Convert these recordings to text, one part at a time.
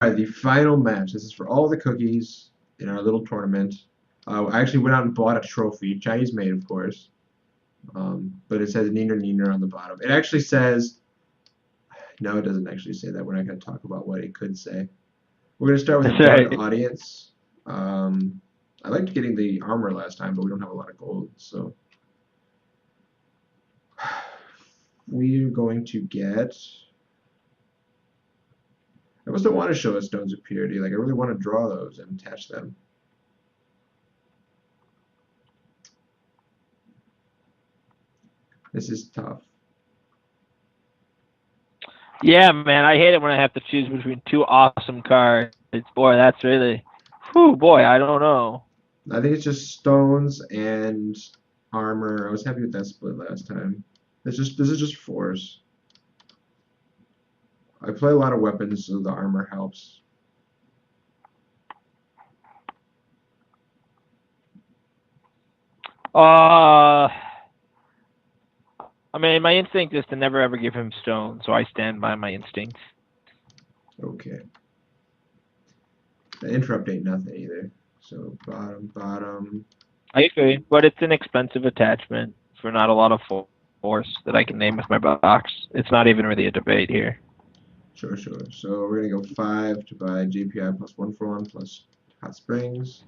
right, the final match. This is for all the cookies in our little tournament. I actually went out and bought a trophy, Chinese made, of course. But it says Neener Neener on the bottom. It actually says, no, it doesn't actually say that. We're not going to talk about what it could say. We're going to start with a That's dead right. audience. I liked getting the armor last time, but we don't have a lot of gold, so we're going to get. I just don't want to show us stones of purity. Like I really want to draw those and attach them. This is tough. Yeah, man, I hate it when I have to choose between two awesome cards. Boy, that's really, whew, boy, I don't know. I think it's just stones and armor. I was happy with that split last time. This is just force. I play a lot of weapons, so the armor helps. Uh, I mean, my instinct is to never ever give him stone, so I stand by my instinct. Okay. The interrupt ain't nothing either. So bottom, bottom. I agree, but it's an expensive attachment for not a lot of force that I can name with my box. It's not even really a debate here. Sure, sure. So we're gonna go 5 to buy JPI plus 1 for 1 plus Hot Springs.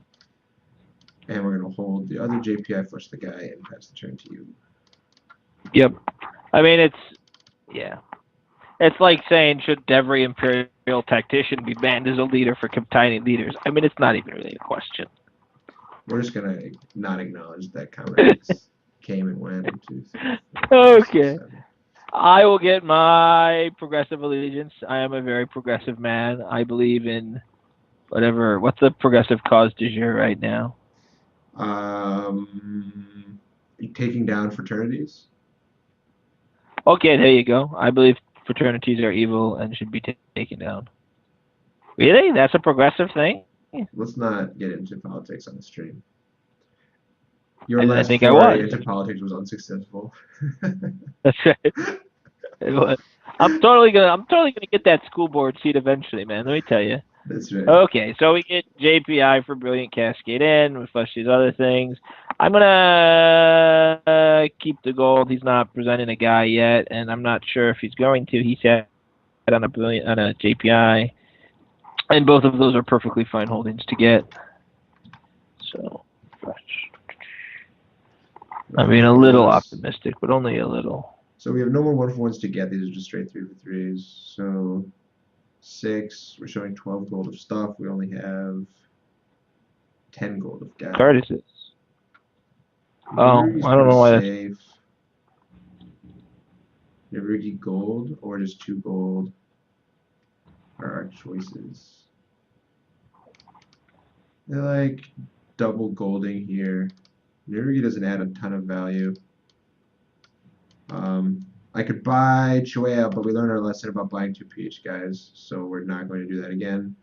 And we're gonna hold the other JPI, flush the guy, and pass the turn to you. Yep. I mean, yeah. It's like saying, should every Imperial tactician be banned as a leader for tiny leaders? I mean, it's not even really a question. We're just gonna not acknowledge that comment came and went. 1, 2, 3, 4, 5, 6, Okay. 7. I will get my progressive allegiance. I am a very progressive man. I believe in whatever. What's the progressive cause du jour right now? Um, taking down fraternities. Okay, there you go. I believe fraternities are evil and should be taken down. Really? That's a progressive thing? Let's not get into politics on the stream. Your I didn't last think I foray was. into politics was unsuccessful. That's right. It was. I'm totally gonna get that school board seat eventually, man. Let me tell you. That's right. Okay, so we get JPI for Brilliant Cascade in. We flush these other things. I'm gonna keep the gold. He's not presenting a guy yet, and I'm not sure if he's going to. He said on a JPI, and both of those are perfectly fine holdings to get. So, I mean, a little Plus. optimistic, but only a little. So we have no more 1 for 1s to get. These are just straight 3 for 3s. So 6. We're showing 12 gold of stuff. We only have 10 gold of What guy. card is this? Oh, Narugi's I don't pretty know why that's. safe. Narugi gold or just 2 gold are our choices. They're like double golding here. Narugi doesn't add a ton of value. I could buy Chuea, but we learned our lesson about buying 2 PH guys, so we're not going to do that again.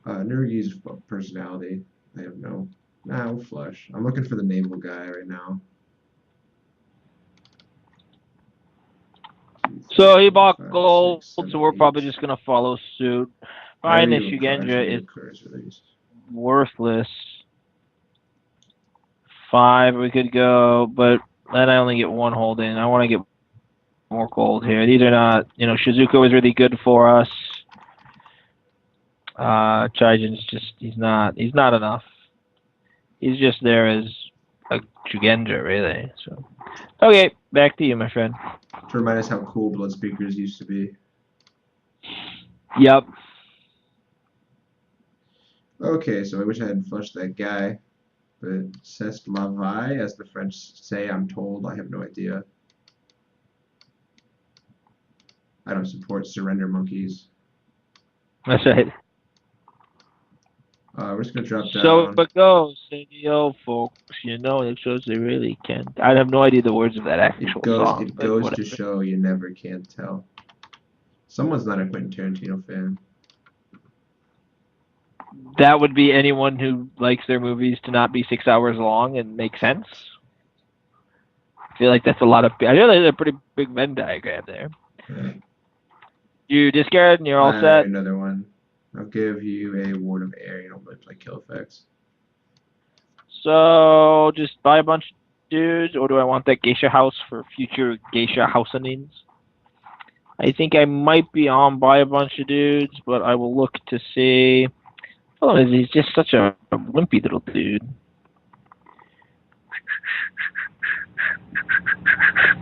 Narugi's personality, I have no. Nah, we'll flush. I'm looking for the naval guy right now. 2, 3, So he 4, bought 5, gold, 6, so 7, we're 8. probably just gonna follow suit. I Fine, already the have a car, so Shugenja no is car is released. worthless. 5 we could go, but then I only get 1 holding. I want to get more gold here. These are not, Shizuko is really good for us. Chaijin's just he's not enough. He's just there as a Shugenja, really. So okay, back to you, my friend. To remind us how cool Blood Speakers used to be. Yep. Okay, so I wish I had flushed that guy. But c'est la vie, as the French say, I'm told. I have no idea. I don't support surrender monkeys. That's right. We're just gonna drop So down. it goes, yo, folks. It shows they really can. I have no idea the words of that It actual goes. song, It but goes to whatever. show you never can tell. Someone's not a Quentin Tarantino fan. That would be anyone who likes their movies to not be 6 hours long and make sense. I feel like that's a lot of. I feel like there's a pretty big Venn diagram there. You discard and you're all Alright, set. another one. I'll give you a Ward of Air. You don't really play kill effects. So just buy a bunch of dudes, or do I want that geisha house for future geisha housenings? I think I might be on buy a bunch of dudes, but I will look to see. Oh, he's just such a wimpy little dude.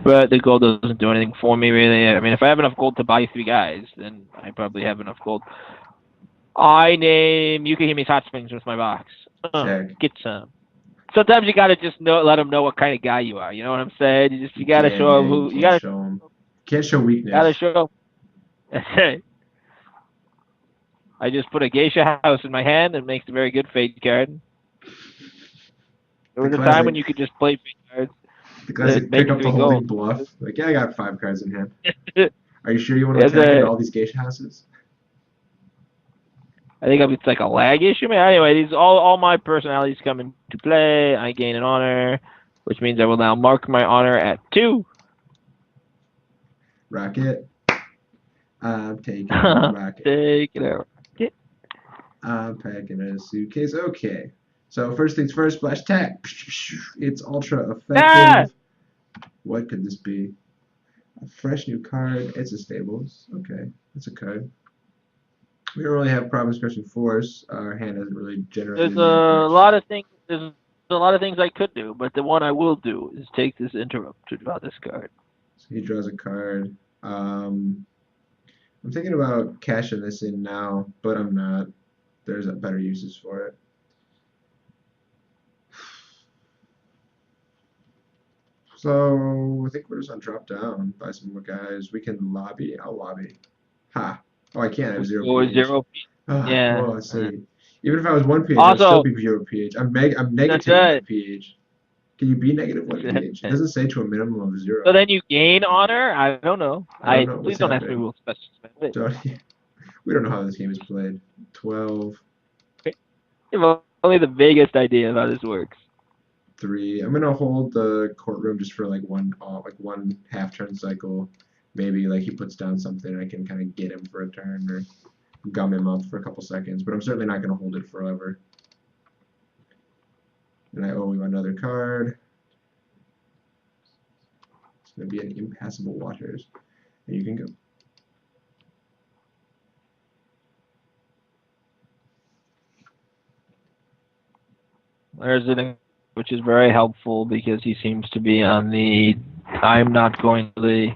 But the gold doesn't do anything for me, really. I mean, if I have enough gold to buy 3 guys, then I probably have enough gold. I name Yukihimi's Hot Springs with my box. Check. Get some. Sometimes you gotta just let them know what kind of guy you are. You know what I'm saying? You gotta Can't, show yeah, them you who you can't show them. Can't show gotta weakness. show. I just put a geisha house in my hand and makes a very good fade card. There The was a time when classic, you could just play fade cards the that classic make pick you up the 3 holding gold. bluff. Like, yeah, I got 5 cards in hand. As Are you sure you want to attack into a, all these geisha houses? I think it's like a lag issue. Man. Anyway, these all my personalities come into play. I gain an honor, which means I will now mark my honor at 2. Rocket. I'm taking a rocket. Take it out. I'm packing a suitcase. Okay. So first things first, splash attack. It's ultra Ah! effective. What could this be? A fresh new card. It's a stables. Okay, that's a card. We don't really have problem scratching force. Our hand hasn't really generated There's that a much. lot of things. There's a lot of things I could do, but the one I will do is take this interrupt to draw this card. So he draws a card. I'm thinking about cashing this in now, but I'm not. There's better uses for it. So I think we're just on drop down. Buy some more guys. We can lobby. I'll lobby. Ha. Oh, I can't. I have 0 Or pH. 0. Yeah. Well, let's see. Even if I was 1 pH, I would still Also, be 0 pH. I'm that's negative 1 right. pH. Can you be negative 1 pH? It doesn't say to a minimum of 0. So then you gain honor? I don't know. I don't know what's Please don't ask me happening. rules specific. Don't, we don't know how this game is played. 12, You have only the vaguest idea of how this works. 3. I'm gonna hold the courtroom just for like one half turn cycle. Maybe like he puts down something, I can kind of get him for a turn or gum him up for a couple seconds. But I'm certainly not gonna hold it forever. And I owe you another card. It's gonna be an impassable waters, and you can go. There's an which is very helpful because he seems to be on the I'm not going to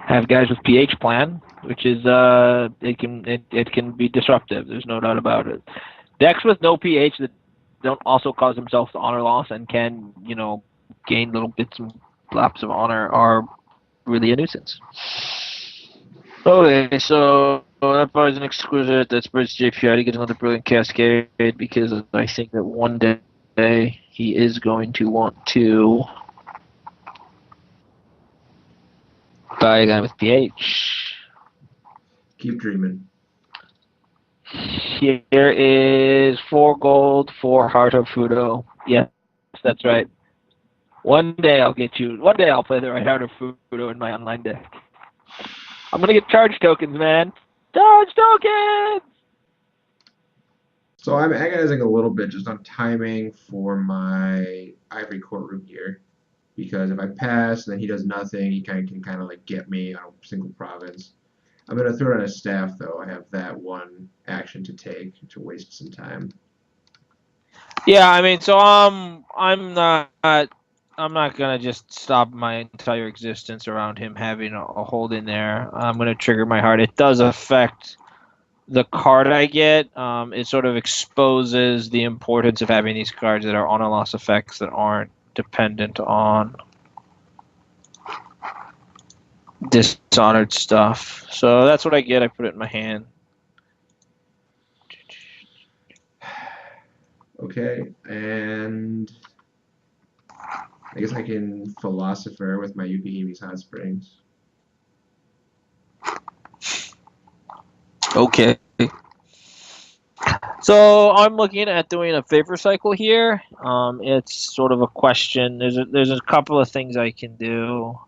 have guys with pH plan, which is it can be disruptive. There's no doubt about it. Decks with no pH that don't also cause themselves to honor loss and can gain little bits and flops of honor are really a nuisance. Okay, so that buys an exquisite. That spreads JPI to get another brilliant cascade because I think that one day he is going to want to buy a guy with pH. Keep dreaming. Here is 4 gold, 4 Heart of Fudo. Yes, that's right. One day I'll play the right Heart of Fudo in my online deck. I'm gonna get charge tokens, man. Charge tokens! So I'm agonizing a little bit just on timing for my Ivory Courtroom here. Because if I pass and then he does nothing, he can kind of like get me on a single province. I'm going to throw down a staff, though. I have that one action to take to waste some time. Yeah, I mean, so I'm not gonna just stop my entire existence around him having a hold in there. I'm gonna trigger my heart. It does affect the card I get. It sort of exposes the importance of having these cards that are honor loss effects that aren't dependent on dishonored stuff. So that's what I get. I put it in my hand. Okay, and I guess I can Philosopher with my Yukihimi's Hot Springs. Okay. So I'm looking at doing a favor cycle here. It's sort of a question. There's a couple of things I can do.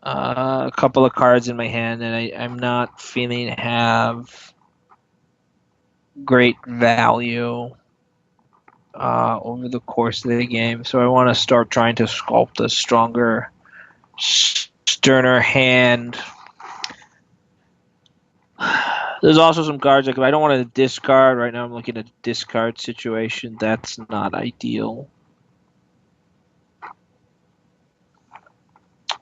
a couple of cards in my hand that I'm not feeling have great value over the course of the game. So I want to start trying to sculpt a stronger, sterner hand. There's also some cards like if I don't want to discard right now. I'm looking at a discard situation. That's not ideal.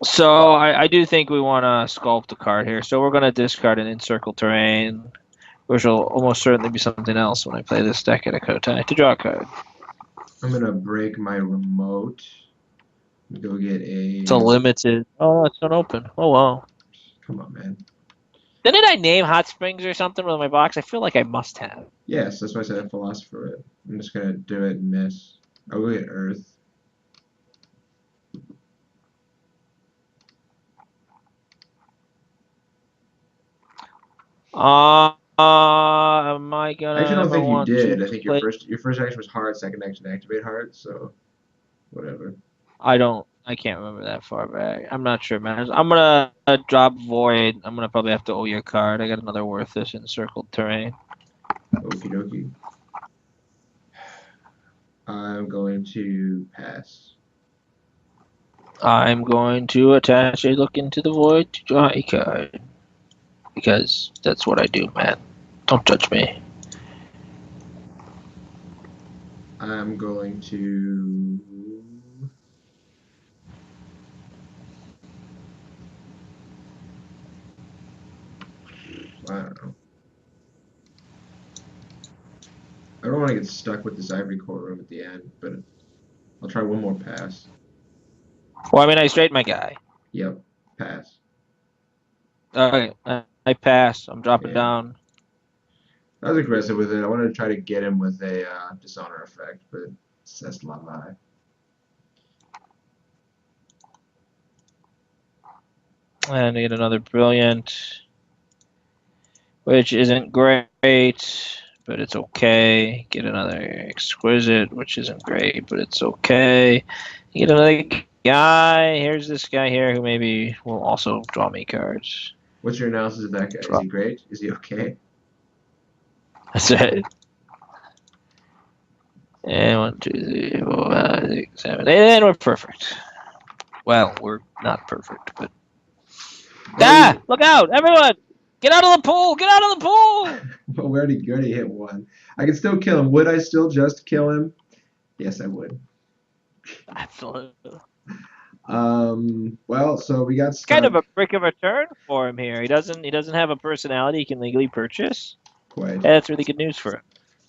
So I do think we want to sculpt a card here. So we're going to discard an encircle terrain, which will almost certainly be something else when I play this deck at a Kotei to draw a card. I'm gonna break my remote. Go get It's a a. limited. Oh, it's not open. Oh wow. Come on, man. Didn't I name Hot Springs or something with my box? I feel like I must have. Yes, that's why I said a philosopher. I'm just gonna do it and miss. I'll go get Earth. Am I I actually gonna don't ever think you want to did. I think play? your first action was heart, second action activate heart. So whatever. I don't. I can't remember that far back. I'm not sure, man. I'm gonna drop Void. I'm gonna probably have to owe you a card. I got another Worthless encircled terrain. Okie dokie. I'm going to pass. I'm going to attach a look into the void to draw a card. Because that's what I do, man. Don't judge me. I'm going to. I don't know. I don't want to get stuck with this ivory courtroom at the end, but I'll try one more pass. Well, I mean, I straight my guy. Yep, pass. Okay, I pass. I'm dropping Yeah. down. I was aggressive with it. I wanted to try to get him with a Dishonor effect, but that's la la. And I get another Brilliant, which isn't great, but it's okay. Get another Exquisite, which isn't great, but it's okay. You get another guy. Here's this guy here who maybe will also draw me cards. What's your analysis of that guy? Is he great? Is he okay? That's it. And 1, 2, 3, 4, 5, 6, 7, 8, and we're perfect. Well, we're not perfect, but look out, everyone! Get out of the pool! Get out of the pool! Well, we already hit one. I can still kill him. Would I still just kill him? Yes, I would. Absolutely. Well, so we got It's kind of stuck. a brick of a turn for him here. He doesn't have a personality he can legally purchase. Quite. That's really good news for him.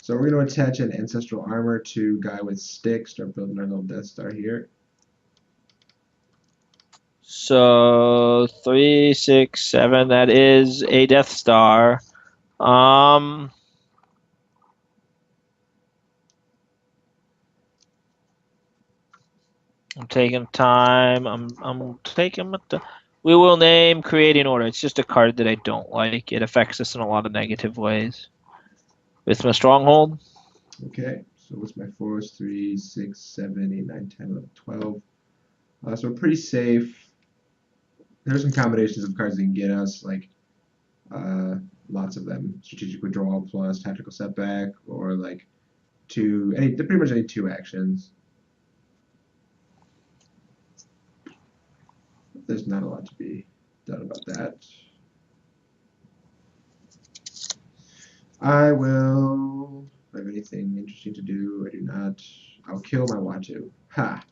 So we're going to attach an Ancestral Armor to guy with stick. Start building our little Death Star here. So 3, 6, 7. That is a Death Star. I'm taking time. I'm taking. We will name Creating Order. It's just a card that I don't like. It affects us in a lot of negative ways. With my Stronghold. Okay, so what's my force? 3, 6, 7, 8, 9, 10, 11, 12. So we're pretty safe. There's some combinations of cards that can get us, like lots of them. Strategic Withdrawal plus Tactical Setback, or like pretty much any 2 actions. There's not a lot to be done about that. I will. Do I have anything interesting to do? I do not. I'll kill my Watu. Ha!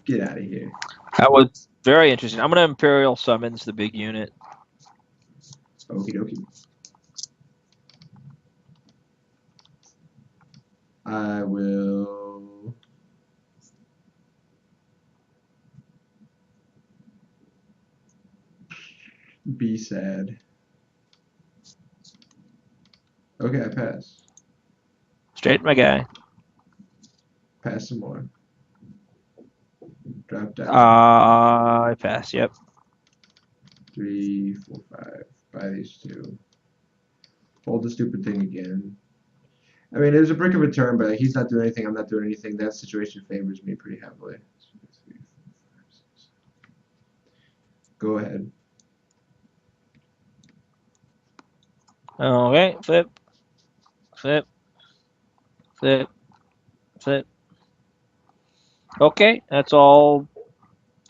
Get out of here. That was very interesting. I'm going to Imperial Summons the big unit. Okie dokie. I will. Be sad. Okay, I pass. Straight my guy. Pass some more. Drop down. I pass. Yep. 3, 4, 5. Buy these 2. Hold the stupid thing again. I mean, it was a brick of a turn, but he's not doing anything. I'm not doing anything. That situation favors me pretty heavily. Go ahead. Okay, flip, flip, flip, flip. Okay, that's all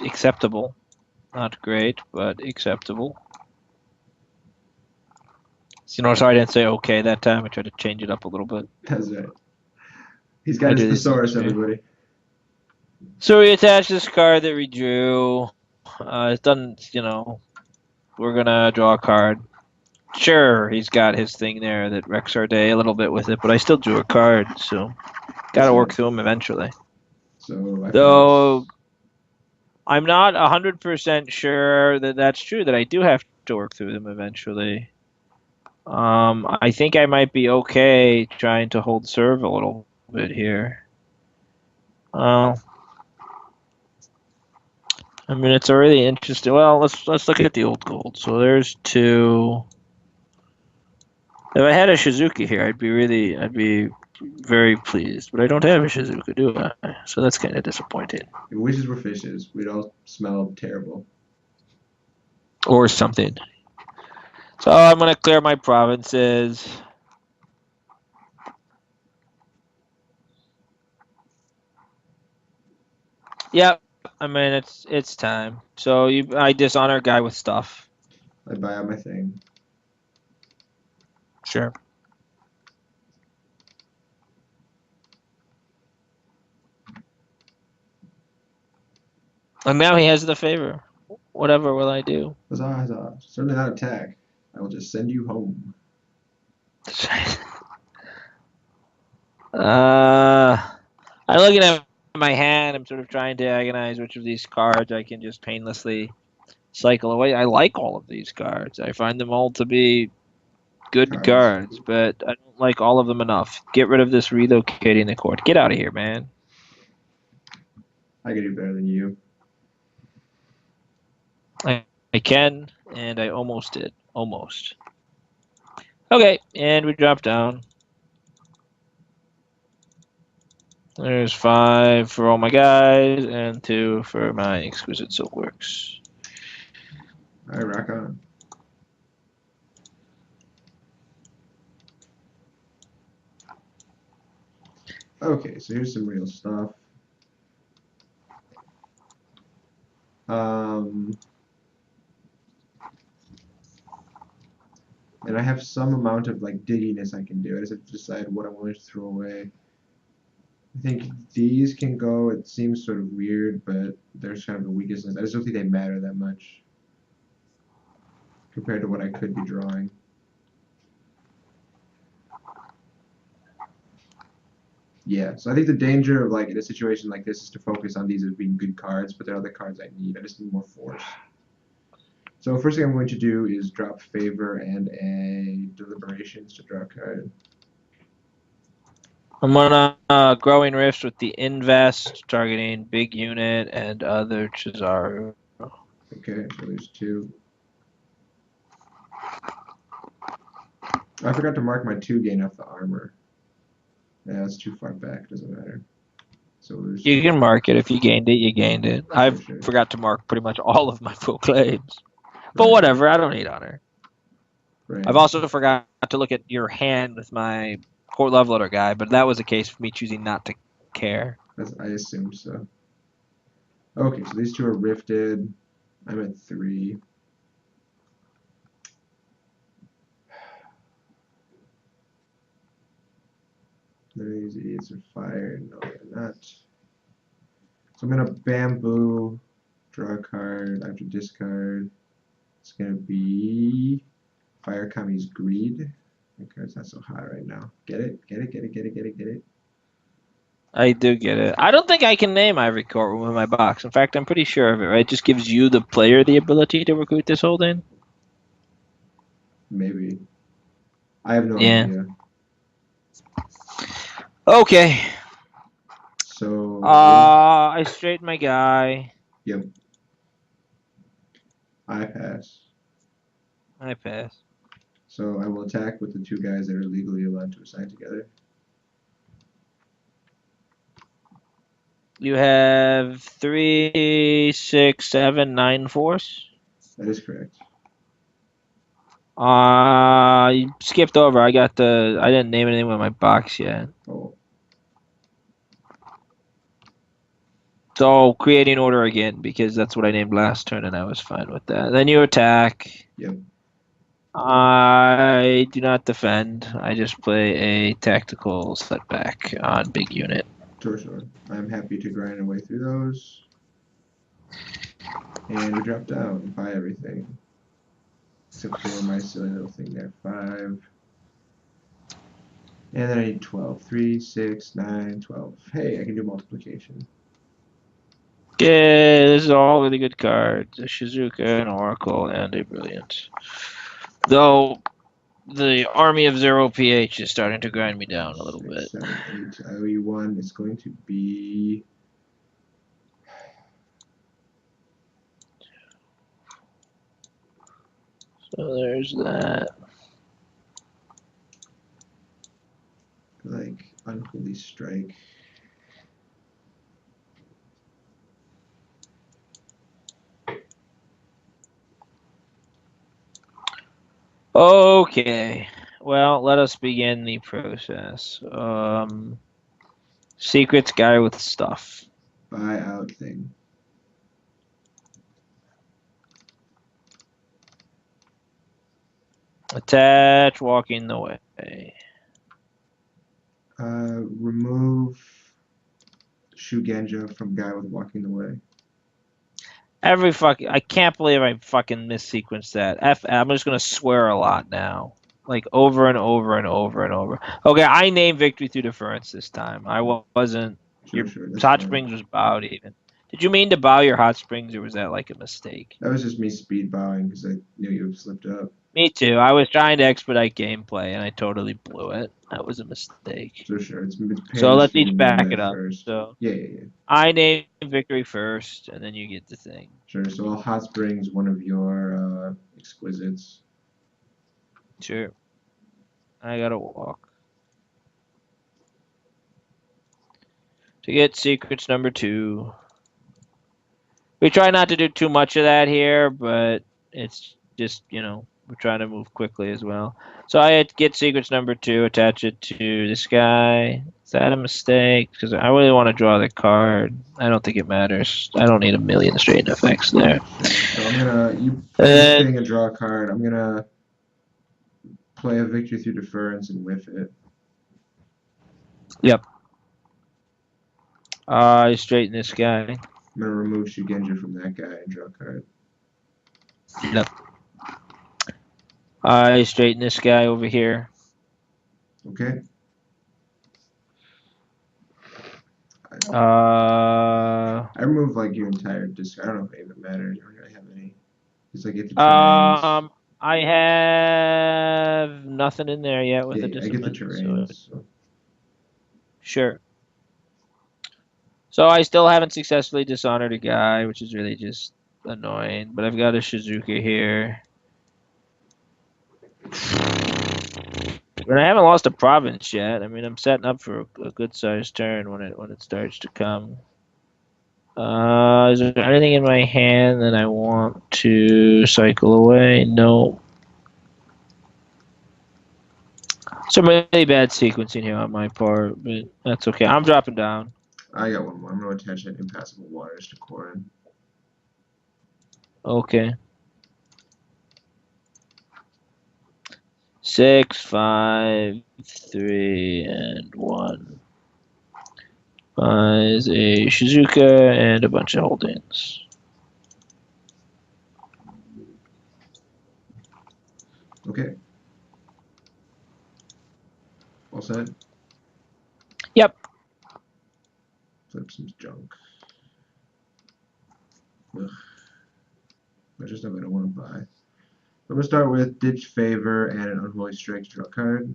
acceptable. Not great, but acceptable. So, sorry I didn't say okay that time. I tried to change it up a little bit. That's right. He's got I his do these thesaurus, things, man. everybody. So we attach this card that we drew. It's done, we're gonna draw a card. Sure, he's got his thing there that wrecks our day a little bit with it, but I still drew a card, so gotta work through him eventually. So I Though pass. I'm not 100% sure that that's true, that I do have to work through them eventually. I think I might be okay trying to hold serve a little bit here. I mean, it's a really interesting. Well, let's look at the old gold. So there's two. If I had a Shizuki here, I'd be very pleased. But I don't have a Shizuka, do I? So that's kind of disappointing. If wishes were fishes, we'd all smell terrible. Or something. So I'm gonna clear my provinces. Yep. I mean, it's time. So I dishonor guy with stuff. I buy out my thing. Sure. And now he has the favor. Whatever will I do? Huzzah, huzzah. Certainly not attack. I will just send you home. I'm looking at my hand. I'm sort of trying to agonize which of these cards I can just painlessly cycle away. I like all of these cards. I find them all to be good cards, but I don't like all of them enough. Get rid of this relocating the court. Get out of here, man. I can do better than you. I can, and I almost did. Almost. Okay, and we drop down. There's 5 for all my guys, and 2 for my exquisite silkworks. All right, rock on. Okay, so here's some real stuff. And I have some amount of like digginess I can do. I just have to decide what I want to throw away. I think these can go. It seems sort of weird, but there's kind of a weakness. I just don't think they matter that much compared to what I could be drawing. Yeah, so I think the danger of like in a situation like this is to focus on these as being good cards, but they're other cards I need. I just need more force. So first thing I'm going to do is drop Favor and a Deliberations to draw a card. I'm gonna Growing Rifts with the Invest, targeting big unit and other Chizaru. Okay, so there's 2. I forgot to mark my 2 gain off the armor. Yeah, that's too far back. Doesn't matter. So there's. You can mark it. If you gained it, you gained it. I Sure. forgot to mark pretty much all of my full claims. But Right. whatever, I don't need honor. Right. I've also forgot to look at your hand with my court love letter guy, but that was a case of me choosing not to care. I assumed so. Okay, so these 2 are rifted. I'm at 3. These idiots are fired. No, they're not. So I'm gonna bamboo, draw a card. I have to discard. It's gonna be Fire Kami's Greed. Okay, it's not so hot right now. Get it? Get it? Get it? Get it? Get it? Get it? I do get it. I don't think I can name Ivory Courtroom in my box. In fact, I'm pretty sure of it, right? It just gives you, the player, the ability to recruit this holding. Maybe. I have no Yeah. idea. Okay. So. I straighten my guy. Yep. I pass. I pass. So I will attack with the 2 guys that are legally allowed to assign together. You have 3, 6, 7, 9 force. That is correct. You skipped over. I didn't name anything with my box yet. Oh, So creating order again because that's what I named last turn and I was fine with that. Then you attack. yep. I do not defend. I just play a tactical setback on big unit. Sure. I'm happy to grind our way through those. And we drop down, buy everything. Except for my silly little thing there. 5. And then I need 12. 3, 6, 9, 12. Hey, I can do multiplication. Yeah, this is all really good cards. A Shizuka, an Oracle, and a Brilliant. Though the army of 0 PH is starting to grind me down a little 6, bit. 7, 8. I owe you 1. It's going to be... So there's that. like Unholy Strike. Okay. Well, let us begin the process. Secrets guy with stuff. Buy out thing. Attach, walking the way. Remove Shugenja from guy with walking the way. I can't believe I fucking missequenced that. I'm just gonna swear a lot now. Like over and over and over and over. Okay, I named Victory Through Deference this time. I wasn't. Your Sure, that's Hot fine. Springs was bowed even. Did you mean to bow your Hot Springs or was that like a mistake? That was just me speed bowing because I knew you slipped up. Me too. I was trying to expedite gameplay and I totally blew it. That was a mistake. Sure. It's pain So in the let's street to each name back that it up. first. So Yeah. I name Victory first, and then you get the thing. Sure, so I'll Hot Springs one of your exquisites. Sure. I gotta walk. To get secrets number 2. We try not to do too much of that here, but it's just, we're trying to move quickly as well. So I had get secrets number 2, attach it to this guy. Is that a mistake? Because I really want to draw the card. I don't think it matters. I don't need a million straight effects there. Sure. So you play this thing and draw a card. I'm gonna play a Victory Through Deference and whiff it. Yep. I straighten this guy. I'm gonna remove Shugenja from that guy and draw a card. Yep. I straighten this guy over here. Okay. I remove like your entire disc. I don't know if it even matters. You don't really have any. It's like get the terrains. I have nothing in there yet with Yeah, the I get the discipline. terrains. So sure. So I still haven't successfully dishonored a guy, which is really just annoying. But I've got a Shizuka here. But I haven't lost a province yet. I mean, I'm setting up for a good sized turn when it starts to come. Is there anything in my hand that I want to cycle away? No. Some really bad sequencing here on my part, but that's okay. I'm dropping down. I got one more. I'm going to attach that Impassable Waters to Corin. Okay. 6, 5, 3, and 1. Buys a Shizuka and a bunch of holdings. Okay. All set? Yep. Flip some junk. Ugh. That's just something I don't want to buy. I'm going to start with Ditch Favor and an Unholy Strike to draw a card.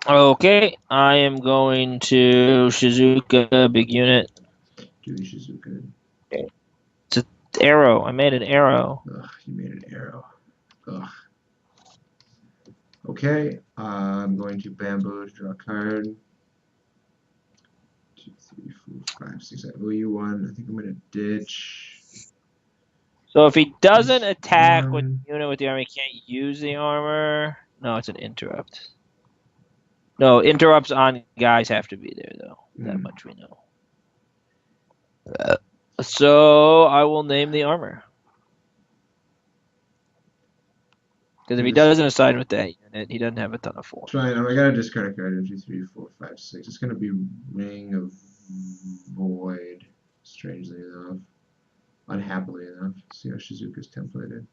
Okay, I am going to Shizuka, big unit. Do the Shizuka. Okay. It's an arrow. I made an arrow. Ugh, you made an arrow. Ugh. Okay, I'm going to Bamboo to draw a card. 2, 3, 4, 5, 6. I owe you one. I think I'm going to ditch. So if he doesn't Just attack with one. the unit with the armor, he can't use the armor. No, it's an interrupt. No, interrupts on guys have to be there, though. That much we know. So I will name the armor. Because if he doesn't assign with that unit, he doesn't have a ton of force. Fine. I gotta discard a card. 2, 3, 4, 5, 6. It's gonna be Ring of Void. Strangely enough, unhappily enough. Let's see how Shizuka's templated.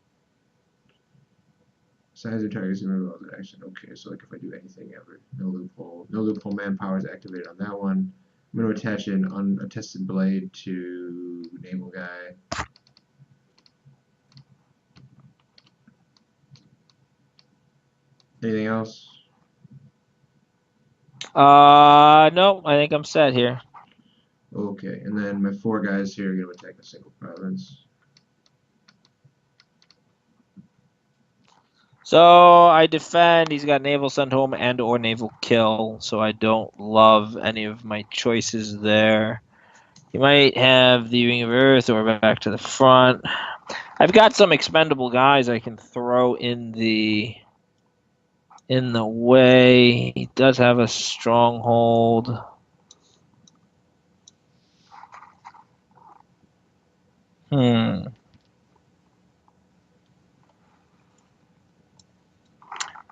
Size of target's removal of action. Okay, so like if I do anything ever, no loophole. No loophole manpower is activated on that one. I'm going to attach an unattested blade to naval guy. Anything else? No, I think I'm set here. Okay, and then my 4 guys here are going to attack a single province. So I defend. He's got naval send home and or naval kill, so I don't love any of my choices there. He might have the Ring of Earth or back to the front. I've got some expendable guys I can throw in the way. He does have a stronghold.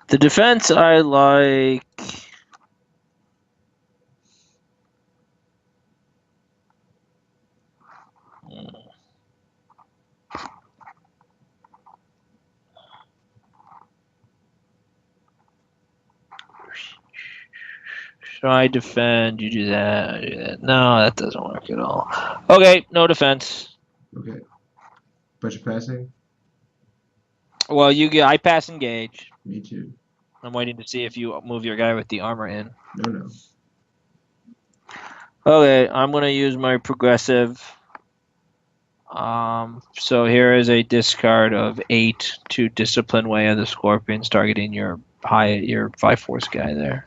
The defense I like. So I defend, you do that, I do that. No, that doesn't work at all. Okay, no defense. Okay. Bunch of passing? Well, I pass engage. Me too. I'm waiting to see if you move your guy with the armor in. No. Okay, I'm going to use my progressive. So here is a discard of 8 to discipline Way of the Scorpions, targeting your 5 force guy there.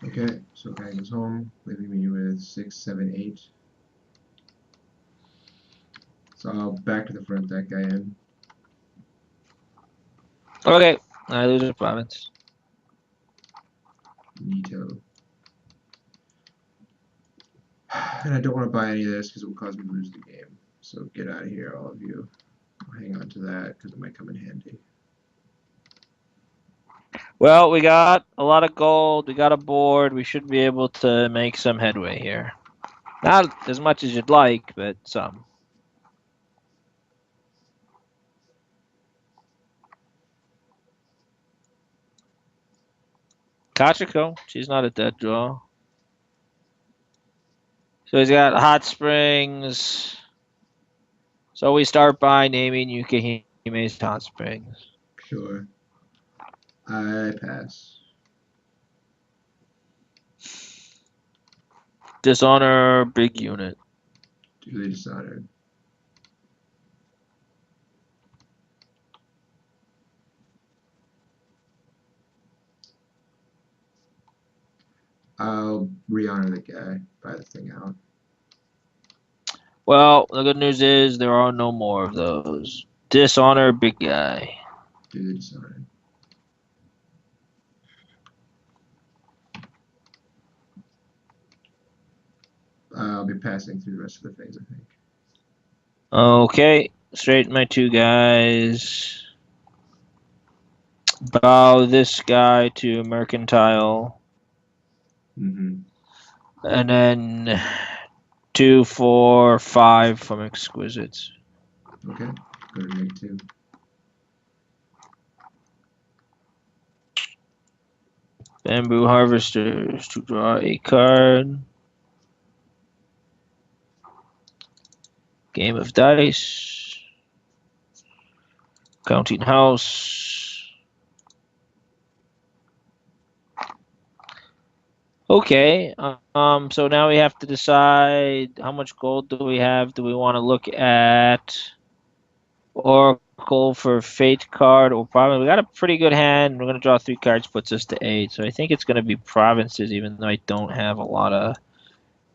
Okay, so guy goes home, leaving me with 6, 7, 8. So I'll back to the front that guy in. Okay, I lose a province. Neato. And I don't want to buy any of this because it will cause me to lose the game. So get out of here, all of you. I'll hang on to that because it might come in handy. Well, we got a lot of gold. We got a board. We should be able to make some headway here. Not as much as you'd like, but some. Kachiko, she's not a dead draw. So he's got Hot Springs. So we start by naming Yukihime's Hot Springs. Sure. I pass. Dishonor, big unit. Duly dishonored. I'll re-honor the guy, buy the thing out. Well, the good news is there are no more of those. Dishonor, big guy. Duly dishonored. I'll be passing through the rest of the phase, I think. Okay, straighten my 2 guys. Bow this guy to Mercantile. Mm-hmm. And then 2, 4, 5 from Exquisites. Okay, go to -2. Bamboo Harvesters to draw a card. Game of Dice. Counting House. Okay, so now we have to decide how much gold do we have. Do we want to look at Oracle for Fate card or Province? We got a pretty good hand. We're going to draw 3 cards, puts us to 8. So I think it's going to be Provinces, even though I don't have a lot of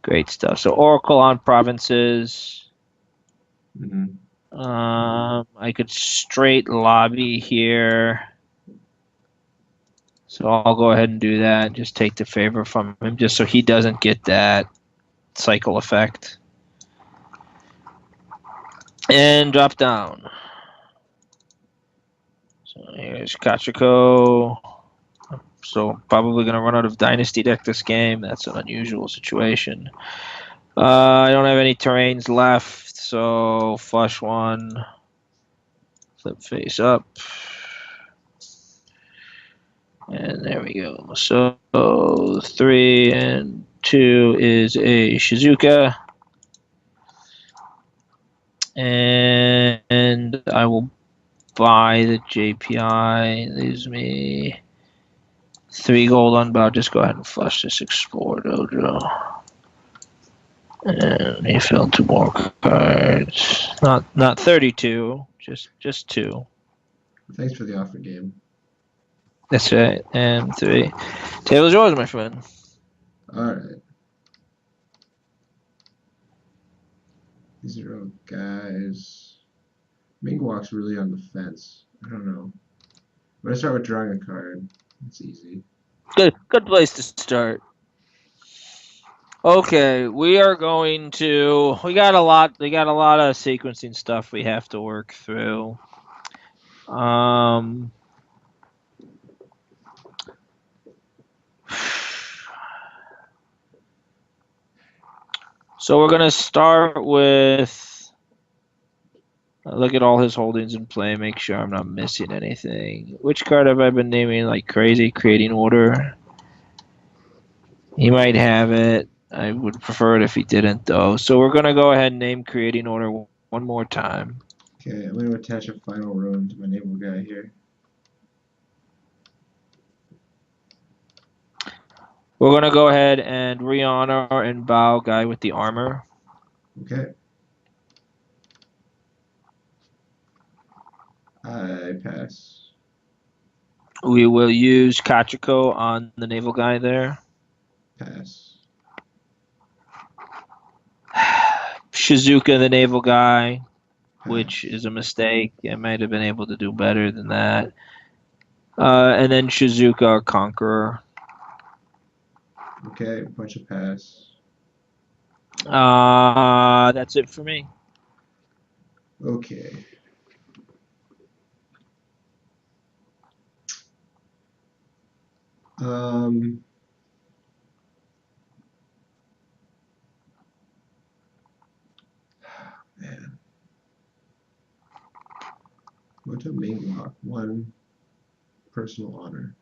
great stuff. So Oracle on Provinces. Mm-hmm. I could straight lobby here. So I'll go ahead and do that. Just take the favor from him just so he doesn't get that cycle effect. And drop down. So here's Kachiko. So probably going to run out of Dynasty deck this game. That's an unusual situation. I don't have any terrains left, so flush one. Flip face up. And there we go. So 3 and 2 is a Shizuka. And I will buy the JPI. Leaves me 3 gold unbound. Just go ahead and flush this Explore Dojo. And he filled 2 more cards. Not 32, just 2. Thanks for the offer, game. That's right. And 3. Table's yours, my friend. All right. These are all guys. Mingwalk's really on the fence. I don't know. I'm gonna start with drawing a card. It's easy. Good place to start. Okay, we are going to. We got a lot of sequencing stuff we have to work through. So we're gonna start with. Look at all his holdings in play. Make sure I'm not missing anything. Which card have I been naming like crazy? Creating Order. He might have it. I would prefer it if he didn't, though. So we're going to go ahead and name Creating Order one more time. Okay, I'm going to attach a final ruin to my naval guy here. We're going to go ahead and re-honor and bow guy with the armor. Okay. I pass. We will use Kachiko on the naval guy there. Pass. Shizuka, the naval guy, Pass. which is a mistake. I might have been able to do better than that. And then Shizuka, our conqueror. Okay, bunch of pass. That's it for me. Okay. Man. Go to Mingwalk. 1 personal honor.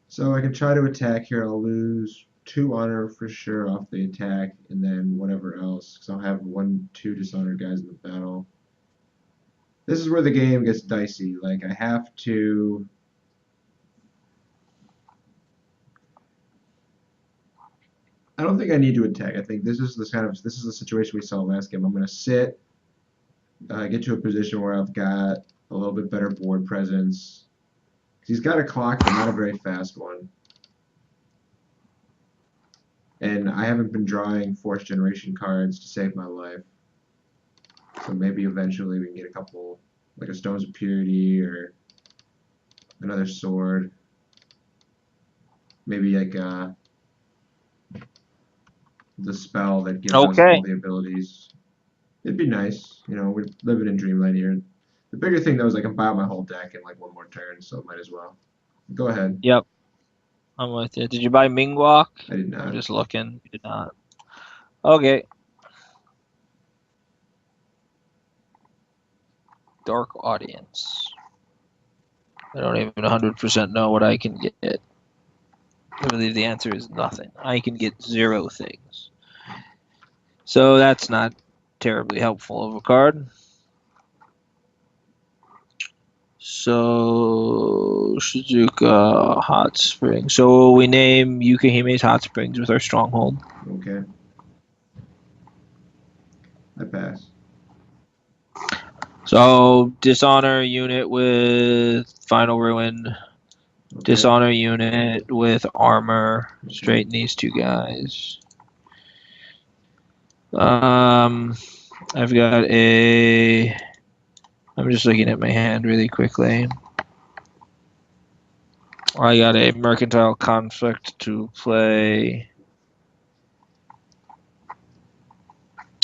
So I can try to attack here. I'll lose 2 honor for sure off the attack, and then whatever else, because I'll have 1-2 dishonored guys in the battle. This is where the game gets dicey. Like, I have to. I don't think I need to attack. I think this is the situation we saw last game. I'm going to sit, get to a position where I've got a little bit better board presence. He's got a clock, but not a very fast one. And I haven't been drawing Force Generation cards to save my life. So maybe eventually we can get a couple, like a Stones of Purity or another sword. Maybe like the spell that gives us all the abilities. It'd be nice. You know, we're living in dreamland here. The bigger thing, though, is I can buy out my whole deck in like 1 more turn, so might as well. Go ahead. Yep. I'm with you. Did you buy Mingwalk? I did not. I'm just looking. You did not. Okay. Dark Audience. I don't even 100% know what I can get. I believe the answer is nothing. I can get 0 things. So that's not terribly helpful of a card. So Shizuka Hot Springs. So we name Yukahime's Hot Springs with our stronghold. Okay. I pass. So Dishonor unit with Final Ruin. Okay. Dishonor unit with armor. Okay. Straighten these 2 guys. I've got a. I'm just looking at my hand really quickly. I got a mercantile conflict to play.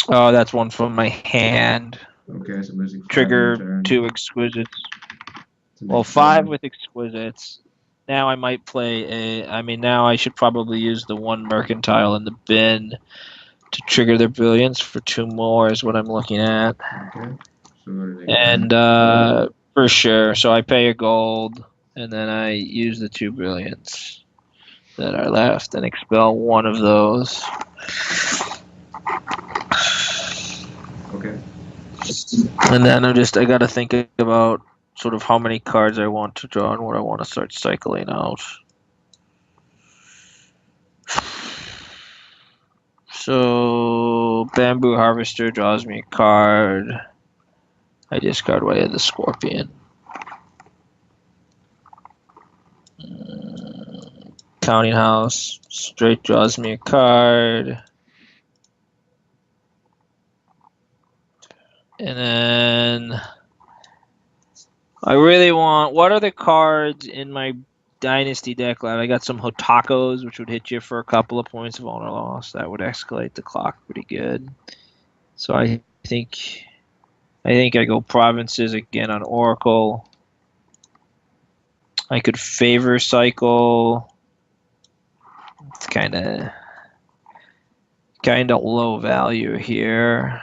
Oh, that's one from my hand. Okay, so I'm losing 5 in Trigger turn. 2 exquisites. To Well, make 5 4. with exquisites. Now I might play a. I mean, now I should probably use the 1 mercantile in the bin to trigger their brilliance for 2 more, is what I'm looking at. Okay. So what are they? And for sure. So I pay a gold, and then I use the 2 brilliants that are left and expel one of those. Okay. And then I got to think about sort of how many cards I want to draw and what I want to start cycling out. So Bamboo Harvester draws me a card. I discard Way of the Scorpion. Counting House straight draws me a card. And then I really want. What are the cards in my Dynasty deck left? I got some Hotakos, which would hit you for a couple of points of honor loss. That would escalate the clock pretty good. So I think I go Provinces again on Oracle. I could Favor Cycle. It's kind of low value here.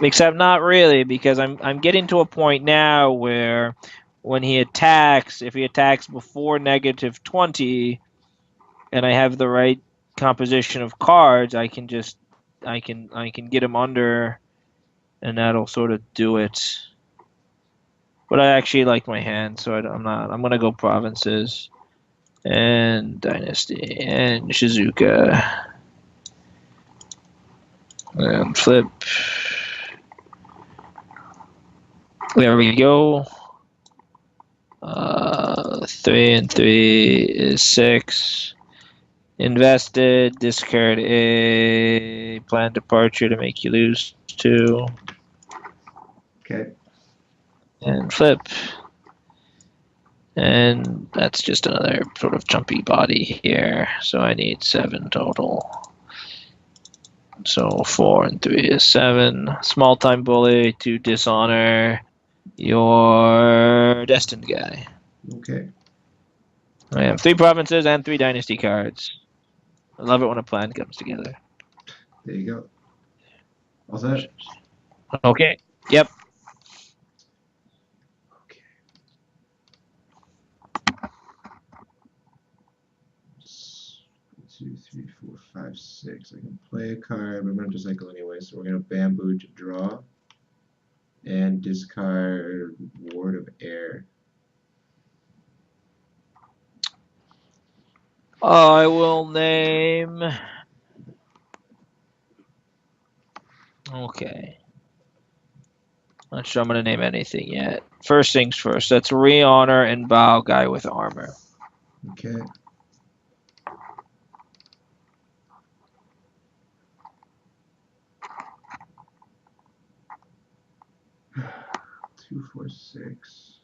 Except not really, because I'm getting to a point now where when he attacks, if he attacks before -20, and I have the right composition of cards, I can get him under, and that'll sort of do it. But I actually like my hand, so I'm not. I'm gonna go Provinces and Dynasty and Shizuka. And flip. There we go. 3 and 3 is 6. Invested. Discard a planned departure to make you lose 2. Okay. And flip. And that's just another sort of jumpy body here. So I need 7 total. So 4 and 3 is 7. Small time bully to dishonor your destined guy. Okay. I have 3 provinces and 3 dynasty cards. I love it when a plan comes together. There you go. All set? Okay. Yep. Okay. 2, 3, 4, 5, 6. I can play a card, but I'm going to cycle anyway. So we're going to Bamboo to draw. And discard Ward of Air. I will name. Okay. Not sure I'm going to name anything yet. First things first. That's Re-Honor and Bow Guy with Armor. Okay. Two, 4, 6.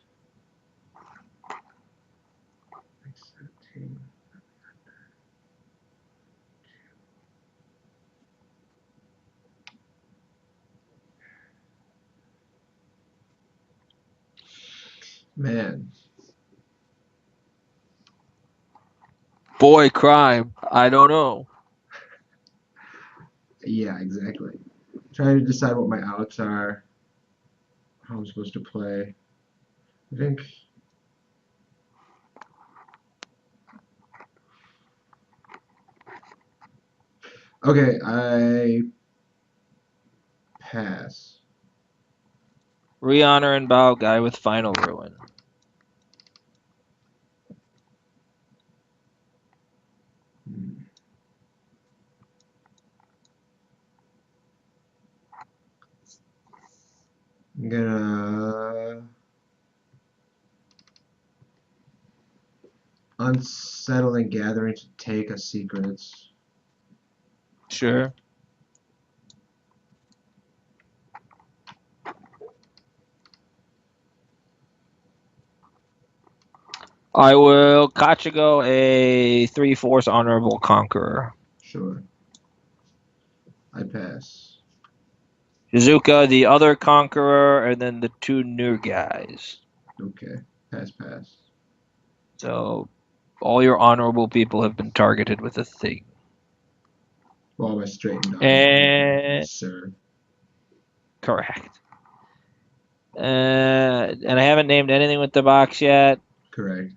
17. Man. Boy, crime. I don't know. Yeah, exactly. Trying to decide what my outs are. How I'm supposed to play. I think. Okay, I pass. Re-Honor and Bow Guy with Final Ruin. I'm gonna Unsettling Gathering to take a secrets. Sure. I will Kachigo a 3/4 honorable conqueror. Sure. I pass. Shizuka, the other conqueror, and then the two new guys. Okay. Pass. So all your honorable people have been targeted with a thing. Well, my straightened honorable people, And sir. correct. And I haven't named anything with the box yet. Correct.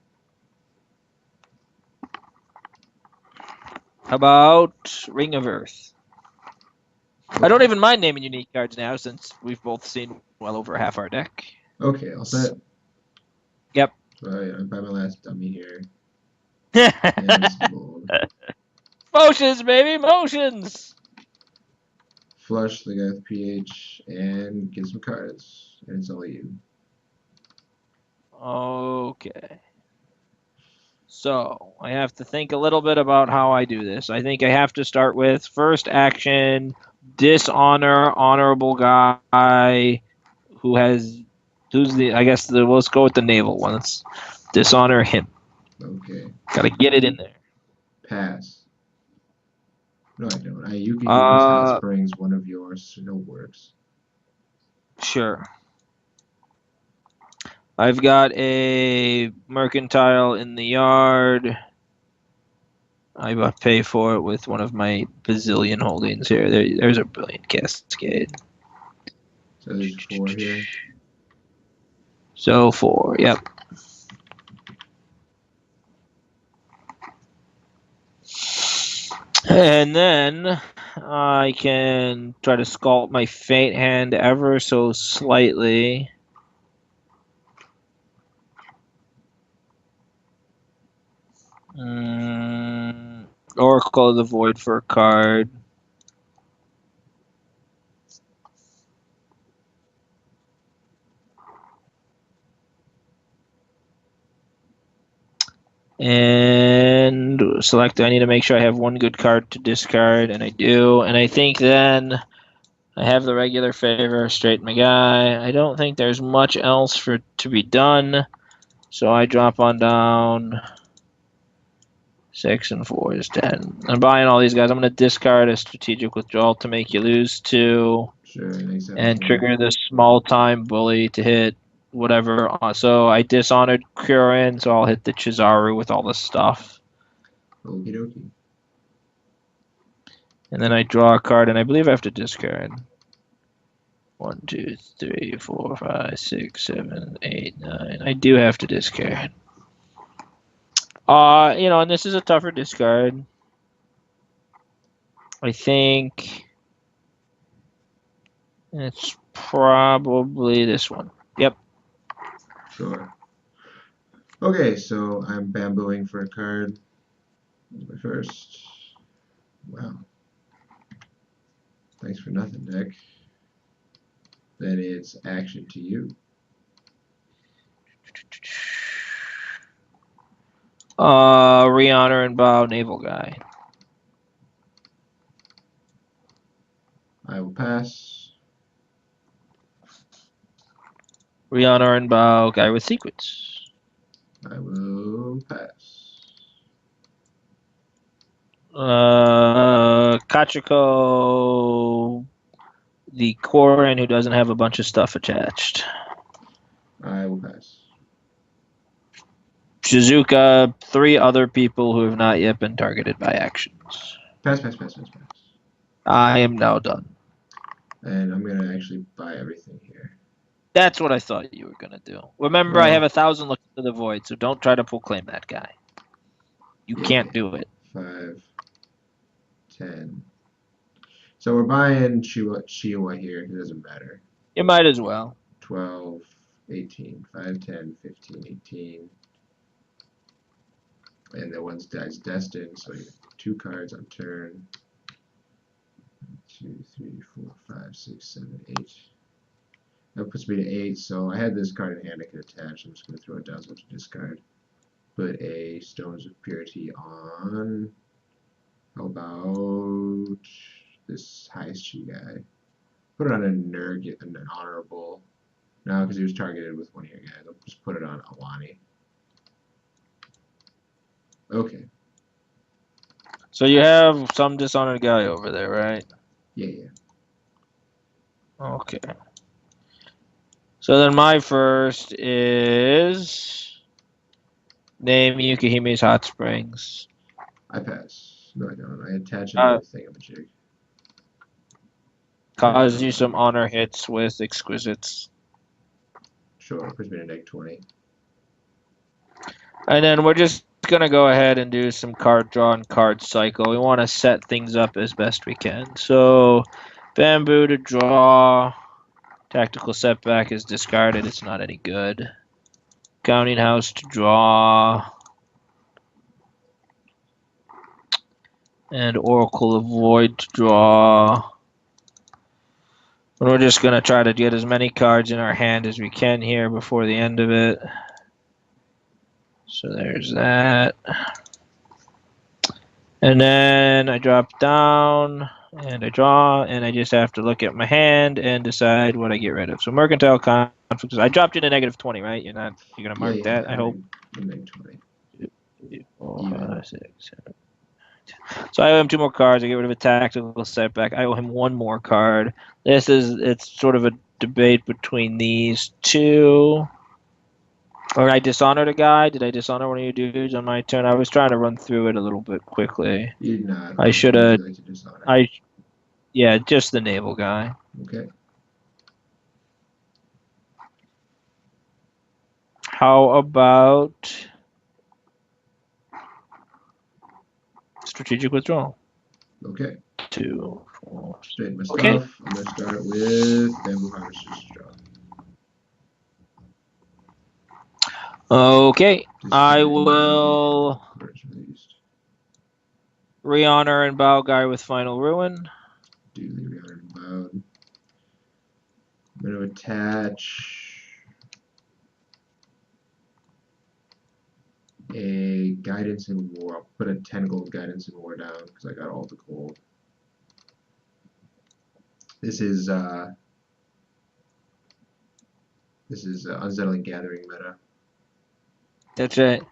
How about Ring of Earth? I don't even mind naming unique cards now since we've both seen well over half our deck. Okay, all set. Yep. So yeah, I'm by my last dummy here. And some gold. Motions, baby, motions. Flush the guy with PH and get some cards. And it's all you. Okay. So I have to think a little bit about how I do this. I think I have to start with first action, dishonor, honorable guy who's the I guess let's go with the naval one. Let's dishonor him. Okay. Gotta get it in there. Pass. No, I don't. You can use Hot Uh, Springs, one of yours, so no works. sure. I've got a mercantile in the yard. I pay for it with one of my bazillion holdings here. There's a brilliant cascade. So there's 4 here. So 4, yep. And then I can try to sculpt my fate hand ever so slightly. Oracle of the Void for a card. And select, I need to make sure I have one good card to discard, and I do. And I think then I have the regular favor, straight my guy. I don't think there's much else to be done. So I drop on down. 6 and 4 is 10. I'm buying all these guys. I'm going to discard a strategic withdrawal to make you lose 2. Sure, makes sense. And trigger the small time bully to hit whatever. So I dishonored Kurin, so I'll hit the Chizaru with all the stuff. Okie dokie. And then I draw a card, and I believe I have to discard. 1, 2, 3, 4, 5, 6, 7, 8, 9. I do have to discard. And this is a tougher discard. I think it's probably this one. Yep. Sure. Okay, so I'm bambooing for a card. That's my first. Wow. Thanks for nothing, deck. Then it's action to you. Rehonor and bow naval guy. I will pass. Rehonor and bow guy with sequence. I will pass. Kachiko, the Korin who doesn't have a bunch of stuff attached. I will pass. Shizuka, 3 other people who have not yet been targeted by actions. Pass. I am now done. And I'm going to actually buy everything here. That's what I thought you were going to do. Remember, I have 1,000 looks to the void, so don't try to full claim that guy. You can't do it. 5, 10. So we're buying Chihuahua here. It doesn't matter. You might as well. 12, 18, 5, 10, 15, 18. And the one's dies destined, so you get 2 cards on turn. 2, 3, 4, 5, 6, 7, 8. That puts me to 8, so I had this card in hand I could attach. I'm just going to throw it down so it's a discard. Put a Stones of Purity on. How about this highest chi guy? Put it on a Nurg, an honorable. No, because he was targeted with one of your guys. I'll just put it on Alani. Okay. So you have some Dishonored guy over there, right? Yeah. Okay. So then my first is name Yukihime's Hot Springs. I pass. No, I don't. I attach Uh, another thingamajig. cause you some honor hits with Exquisites. Sure, puts me to -20. And then we're just gonna go ahead and do some card draw and card cycle. We want to set things up as best we can. So, bamboo to draw. Tactical setback is discarded. It's not any good. Counting house to draw. And Oracle of Void to draw. And we're just gonna try to get as many cards in our hand as we can here before the end of it. So there's that. And then I drop down and I draw, and I just have to look at my hand and decide what I get rid of. So Mercantile Conflicts, I dropped you to -20, right? You're gonna mark that, I hope. -20. 2, 4, Even. 5, 6, 7. So I owe him 2 more cards. I get rid of a tactical setback. I owe him 1 more card. It's sort of a debate between these two. Or I dishonored a guy. Did I dishonor one of your dudes on my turn? I was trying to run through it a little bit quickly. You did not. I should have. Like to dishonor. Yeah, just the naval guy. Okay. How about strategic withdrawal? Okay. 2, 4. Straighten my Okay. stuff. I'm gonna start with Bamboo Harvester's Draw. Okay. I will re-honor and bow guy with Final Ruin. Duly re-honored and bowed. I'm going to attach a Guidance in War. I'll put a 10 gold Guidance in War down because I got all the gold. This is Unsettling Gathering meta. That's it.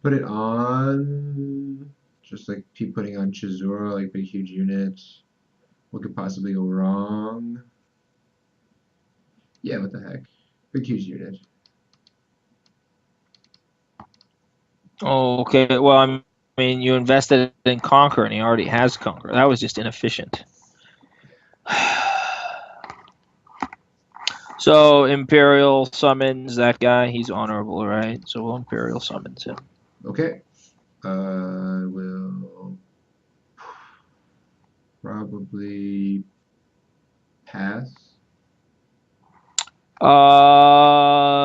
Put it on, just like keep putting on Chizura, like big huge units. What could possibly go wrong? Yeah, what the heck? Big huge unit. Okay. Well, I mean, you invested in Conquer, and he already has Conquer. That was just inefficient. So Imperial summons that guy. He's honorable, right? So we'll Imperial summons him. Okay. I will probably pass.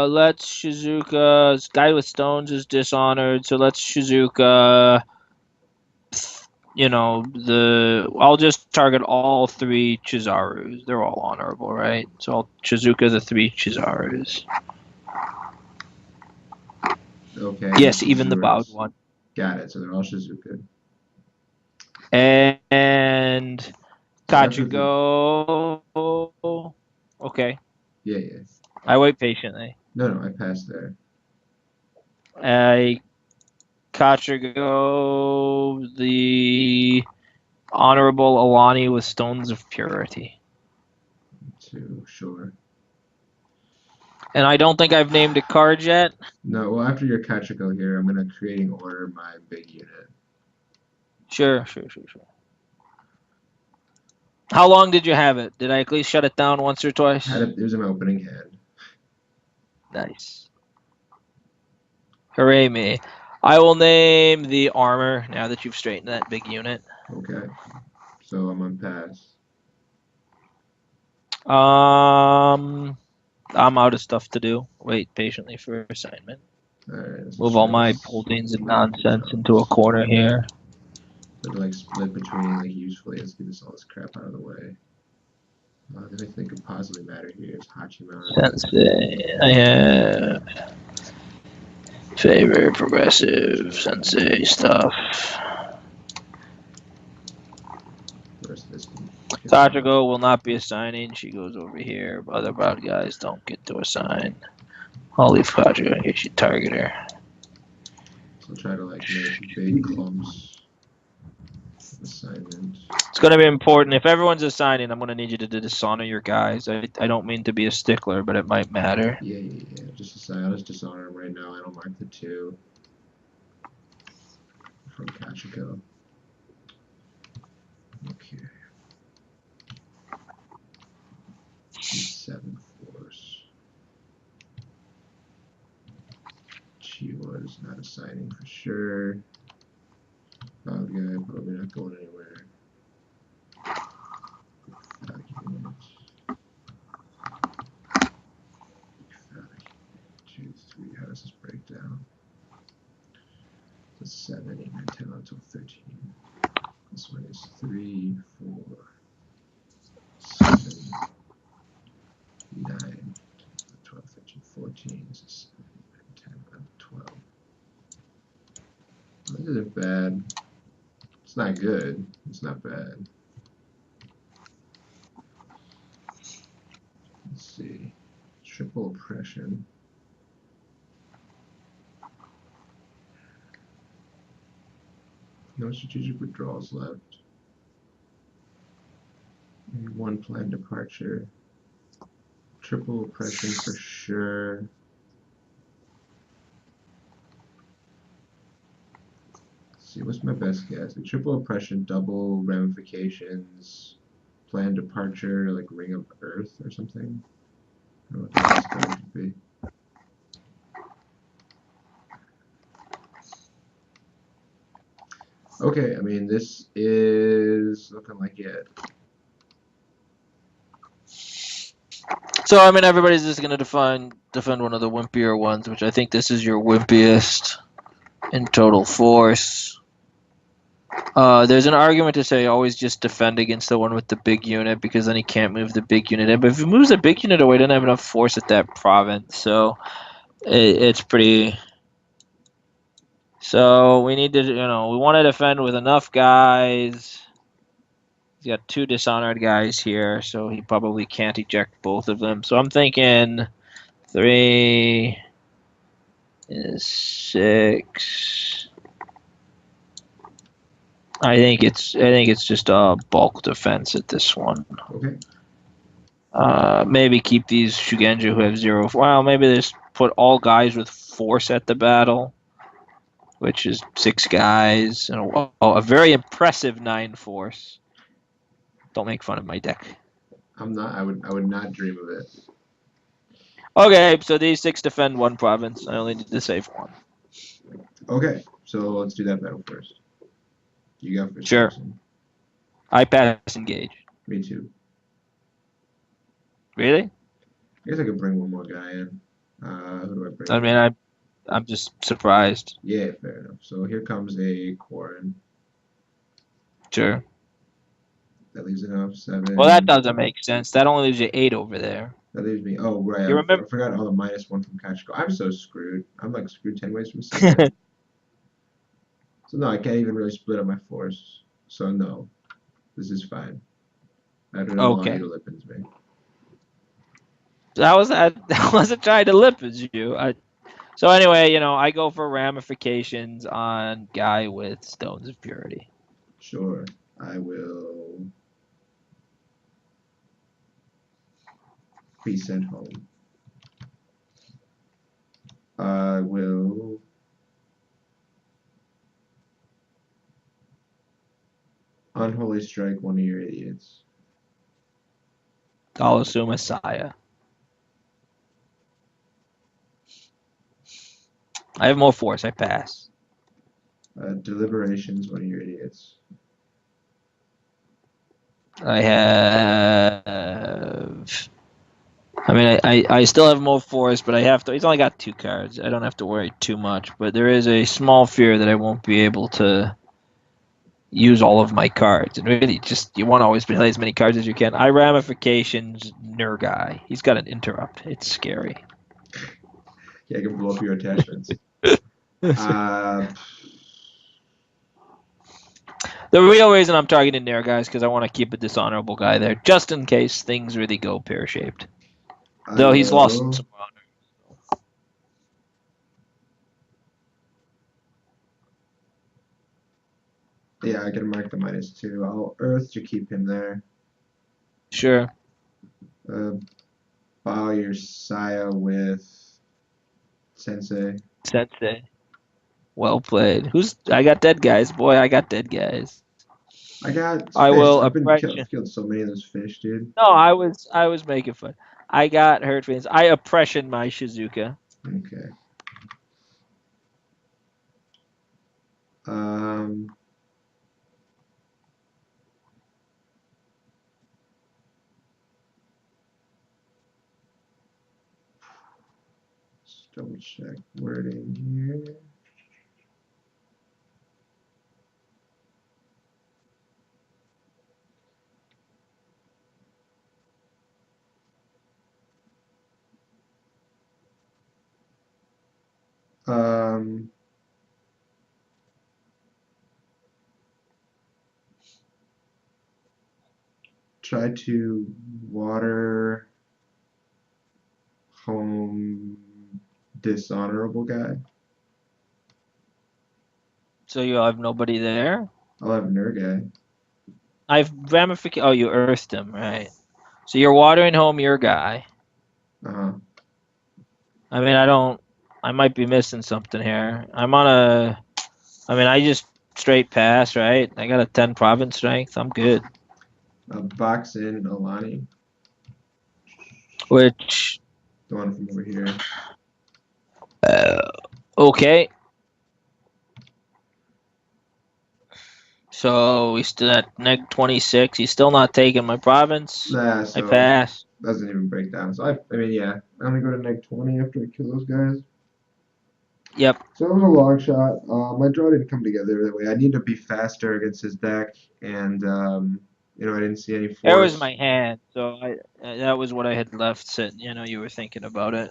Let's Shizuka. Guy with stones is dishonored, so let's Shizuka. I'll just target all 3 Chizarus. They're all honorable, right? So I'll Shizuka the 3 Chizarus. Okay. Yes, even the bowed one. Got it. So they're all Shizuka. And Kachigo. Okay. Yeah. I wait patiently. No, I passed there. Kachigo the honorable Alani with Stones of Purity. Sure. And I don't think I've named a card yet. No, well, after your Kachiko here, I'm going to creating order my big unit. Sure. How long did you have it? Did I at least shut it down once or twice? It was in my opening hand. Nice. Hooray me. I will name the armor now that you've straightened that big unit. Okay. So I'm on pass. I'm out of stuff to do. Wait patiently for assignment. Alright. Move all my holdings and nonsense into a corner here. But like split between like usefully. Let's get all this crap out of the way. The only thing that could possibly matter here is Hachiman. Sensei. I have favor progressive sensei stuff. Kachigo will not be assigning. She goes over here. Other bad guys don't get to assign. I'll leave Kachigo in case you target her. So I'll try to like make big clumps of assignment. It's going to be important. If everyone's assigning, I'm going to need you to dishonor your guys. I don't mean to be a stickler, but it might matter. Yeah. Just assign. I'll just dishonor him right now. I don't mark the 2 from Kachiko. Okay. E7 force. Chiwa is not assigning for sure. Oh, good. Probably not going anywhere. Unit. 2, 3. How does this break down? So 7, 8, 9, 10, 11, 12, 13. This one is 3, 4, 7, 9, 12, 13, 14. This is 7, 10, 11, 12. This isn't bad. It's not good. It's not bad. Let's see. Triple oppression. No strategic withdrawals left. Maybe 1 planned departure. Triple oppression for sure. Let's see, what's my best guess? Like triple oppression, double ramifications, planned departure, like Ring of Earth or something. I don't know what the best card would be. Okay, I mean, this is looking like it. So, I mean, everybody's just going to defend one of the wimpier ones, which I think this is your wimpiest in total force. There's an argument to say always just defend against the one with the big unit, because then he can't move the big unit in. But if he moves the big unit away, he doesn't have enough force at that province. So it's pretty... So we need to, we want to defend with enough guys. He's got 2 dishonored guys here, so he probably can't eject both of them. So I'm thinking 3 is 6. I think it's just a bulk defense at this one. Okay. Maybe keep these Shugenja who have 0. Well, maybe just put all guys with force at the battle, which is 6 guys and a very impressive 9 force. Don't make fun of my deck. I'm not. I would not dream of it. Okay, so these 6 defend 1 province. I only need to save 1. Okay, so let's do that battle first. You got first. Sure. Jackson. I pass engage. Me too. Really? I guess I could bring one more guy in. Who do I bring? I mean, I'm just surprised. Yeah, fair enough. So here comes a Quarren. Sure. That leaves enough 7. Well, that doesn't make sense. That only leaves you 8 over there. That leaves me. Oh, right. You I remember? forgot all the -1 from Kachiko. I'm so screwed. I'm like screwed 10 ways from Sunday. So no, I can't even really split up my force. So no, this is fine. I don't allow Okay. you to Lippens me. That wasn't trying to lip as you. So anyway, I go for ramifications on guy with Stones of Purity. Sure, I will be sent home. I will unholy strike one of your idiots. I'll assume Messiah. I have more force. I pass. Deliberations, one of your idiots. I have. I mean, I still have more force, but I have to. He's only got 2 cards. I don't have to worry too much. But there is a small fear that I won't be able to use all of my cards. And really, you want to always play as many cards as you can. I ramifications Nurgai. He's got an interrupt. It's scary. Yeah, I can blow up your attachments. The real reason I'm targeting Nurgai is because I want to keep a dishonorable guy there, just in case things really go pear-shaped. Though he's lost some honor. Yeah, I can mark the -2. I'll Earth to keep him there. Sure. Uh, Bow your Saya with Sensei. Sensei. Well played. I got dead guys. Boy, I got dead guys. I got I fish. will I've been oppression. killed so many of those fish, dude. No, I was making fun. I got hurt feelings. I oppression my Shizuka. Okay. Um, just double check wording here. Um, Try to water home dishonorable guy. So you have nobody there? I'll have Ner guy. I've ramification. Oh, you earthed him, right? So you're watering home your guy. Uh-huh. I mean, I don't. I might be missing something here. I'm on a. I mean, I just straight pass, right? I got a 10 province strength. I'm good. Box in Alani, Which, the one from over here. okay. So we still at neg 26. He's still not taking my province. Nah, I so pass. doesn't even break down. So I mean, yeah, I only go to -20 after I kill those guys. Yep. So it was a long shot. My draw didn't come together that way. I need to be faster against his deck, and I didn't see any There was force. my hand. So that was what I had left sitting. You were thinking about it.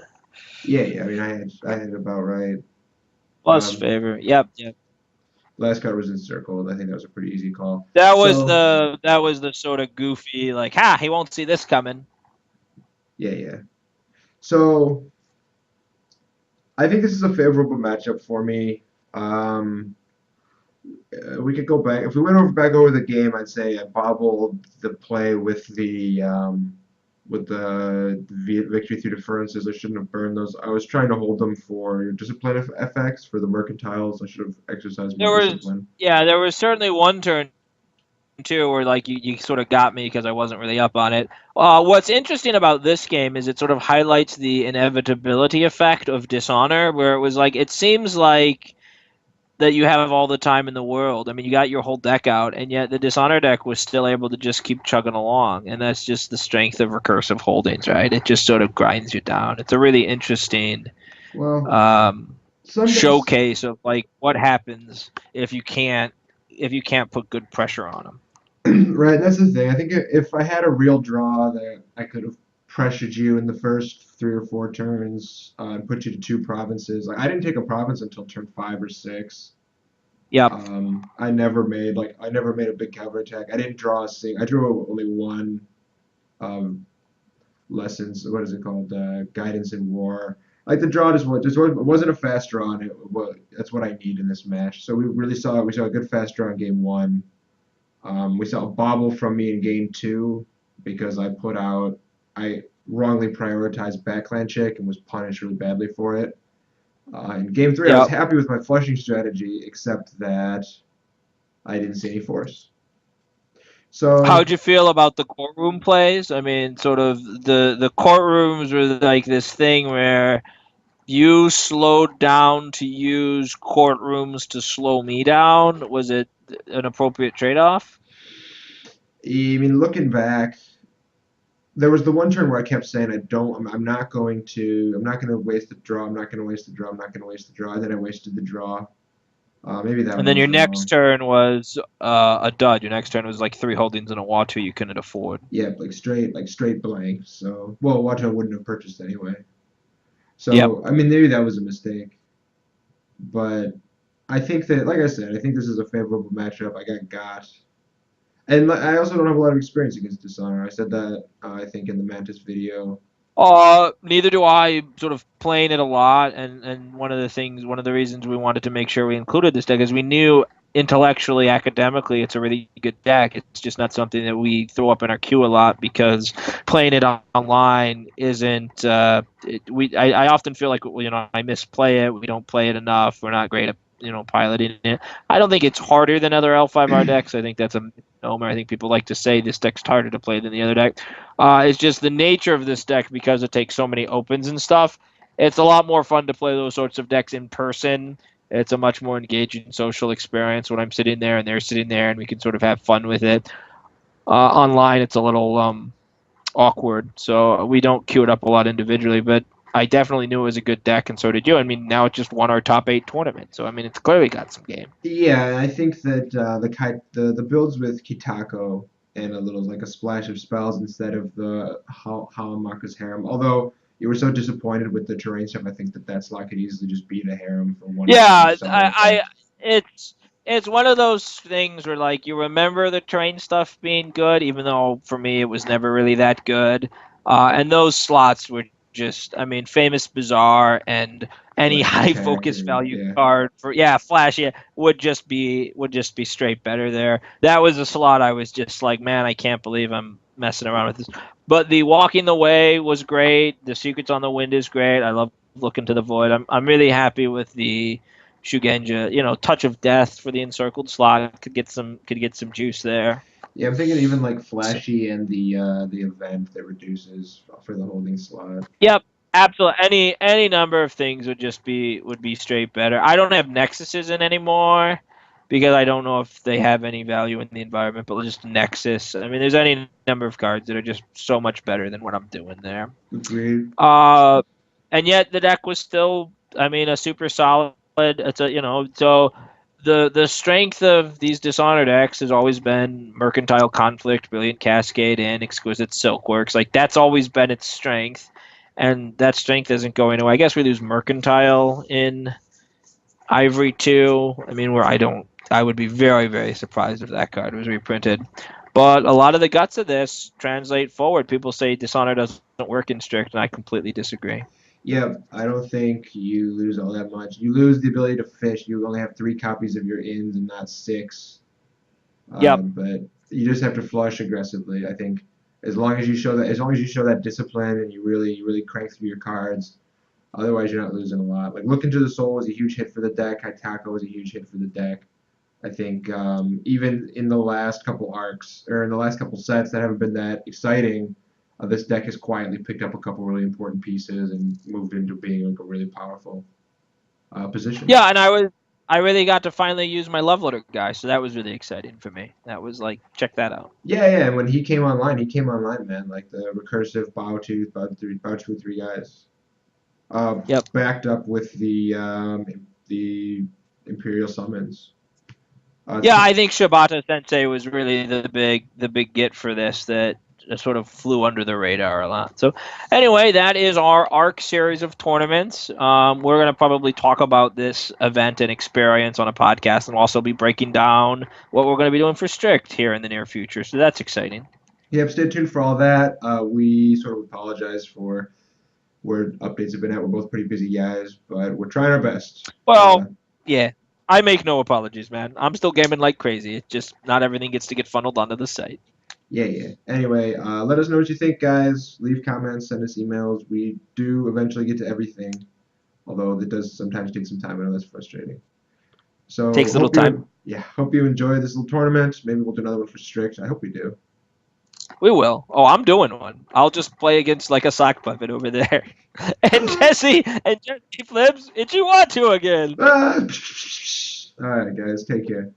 Yeah, yeah. I mean, I had it about right. Plus Um, favor. Yep. Yep. Last card was encircled. I think that was a pretty easy call. That So was the sort of goofy like, ha, he won't see this coming. yeah, yeah. So I think this is a favorable matchup for me. Um, we could go back. If we went back over the game, I'd say I bobbled the play with the victory through deferences. I shouldn't have burned those. I was trying to hold them for discipline of FX for the mercantiles. I should have exercised more discipline. There was certainly one turn too where like you sort of got me because I wasn't really up on it. What's interesting about this game is it sort of highlights the inevitability effect of Dishonor, where it was like it seems like that you have all the time in the world. I mean, you got your whole deck out, and yet the Dishonor deck was still able to just keep chugging along, and that's just the strength of recursive holdings, right? It just sort of grinds you down. It's a really interesting Well, um, sometimes showcase of like what happens if you can't put good pressure on them. right. That's the thing. I think if I had a real draw that I could have pressured you in the first 3 or 4 turns and put you to 2 provinces. Like I didn't take a province until turn 5 or 6. Yep. I never made a big counterattack. I didn't draw a sing. I drew only one um, lessons. What is it called? Guidance in War. Like the draw wasn't a fast draw, and that's what I need in this match. So we saw a good fast draw in game one. We saw a bobble from me in game two because I wrongly prioritized Backland Chick and was punished really badly for it. In game three, I was Yep. happy with my flushing strategy, except that I didn't see any force. So How'd you feel about the courtroom plays? I mean, sort of the courtrooms were like this thing where you slowed down to use courtrooms to slow me down. Was it an appropriate trade-off? I mean, looking back, there was the one turn where I kept saying I'm not going to waste the draw. I'm not going to waste the draw. I'm not going to waste the draw. And then I wasted the draw. Maybe that And one then your was next wrong. turn was a dud. Your next turn was like 3 holdings and a Watu you couldn't afford. Yeah, like straight blank. So, well, watch I wouldn't have purchased anyway. Yep. So, I mean, maybe that was a mistake. But I think that, like I said, I think this is a favorable matchup. I got. And I also don't have a lot of experience against Dishonor. I said that, I think, in the Mantis video. Neither do I. Sort of playing it a lot, and one of the reasons we wanted to make sure we included this deck is we knew intellectually, academically, it's a really good deck. It's just not something that we throw up in our queue a lot because playing it online isn't. I often feel like I misplay it. We don't play it enough. We're not great at piloting it. I don't think it's harder than other L5R decks. I think that's a misnomer. I think people like to say this deck's harder to play than the other deck. It's just the nature of this deck because it takes so many opens and stuff. It's a lot more fun to play those sorts of decks in person. It's a much more engaging social experience when I'm sitting there and they're sitting there and we can sort of have fun with it. Online, it's a little awkward, so we don't queue it up a lot individually, but I definitely knew it was a good deck, and so did you. I mean, now it just won our top 8 tournament, so I mean, it's clearly got some game. Yeah, I think that the builds with Kitako and a little like a splash of spells instead of the Halamaka's Harem. Although you were so disappointed with the terrain stuff, I think that slot could easily just be the Harem for one. Yeah, it's one of those things where like you remember the terrain stuff being good, even though for me it was never really that good. And those slots were just, I mean, famous bizarre and any Flash high attack focus and value card for flash would just be straight better there. That was a slot I was just like, man, I can't believe I'm messing around with this. But the walking the way was great. The secrets on the wind is great. I love looking to the void. I'm really happy with the Shugenja, touch of death for the encircled slot could get some juice there. Yeah, I'm thinking even like Flashy and the event that reduces for the holding slot. Yep, absolutely. Any number of things would be straight better. I don't have Nexuses in anymore because I don't know if they have any value in the environment, but just Nexus. I mean, there's any number of cards that are just so much better than what I'm doing there. Agreed. And yet the deck was still, I mean, a super solid. It's a so the strength of these Dishonor decks has always been Mercantile Conflict, Brilliant Cascade, and Exquisite Silkworks. Like that's always been its strength, and that strength isn't going away. I guess we lose Mercantile in Ivory too. I mean, I would be very, very surprised if that card was reprinted. But a lot of the guts of this translate forward. People say Dishonor doesn't work in Strict, and I completely disagree. Yeah, I don't think you lose all that much. You lose the ability to fish. You only have 3 copies of your ins and not 6. Yep. But you just have to flush aggressively. I think as long as you show that discipline and you really crank through your cards, otherwise you're not losing a lot. Like Look into the Soul was a huge hit for the deck. Haitako was a huge hit for the deck. I think even in the last couple arcs or in the last couple sets that haven't been that exciting. This deck has quietly picked up a couple really important pieces and moved into being like a really powerful position. Yeah, and I really got to finally use my Love Letter guy, so that was really exciting for me. That was like, check that out. Yeah. And when he came online, man. Like the recursive bow two with 3 guys. Yep. Backed up with the Imperial Summons. I think Shibata Sensei was really the big get for this that sort of flew under the radar a lot. So anyway, that is our ARC series of tournaments. We're going to probably talk about this event and experience on a podcast, and we'll also be breaking down what we're going to be doing for Strict here in the near future. So that's exciting. Yep, stay tuned for all that. We sort of apologize for where updates have been at. We're both pretty busy guys, but we're trying our best. Well, yeah. I make no apologies, man. I'm still gaming like crazy. It's just not everything gets to get funneled onto the site. Yeah. Anyway, let us know what you think, guys. Leave comments, send us emails. We do eventually get to everything, although it does sometimes take some time. I know that's frustrating. So takes a little time. Hope you enjoy this little tournament. Maybe we'll do another one for Strict. I hope we do. We will. Oh, I'm doing one. I'll just play against like a sock puppet over there. and Jesse flips, if you want to again. All right, guys. Take care.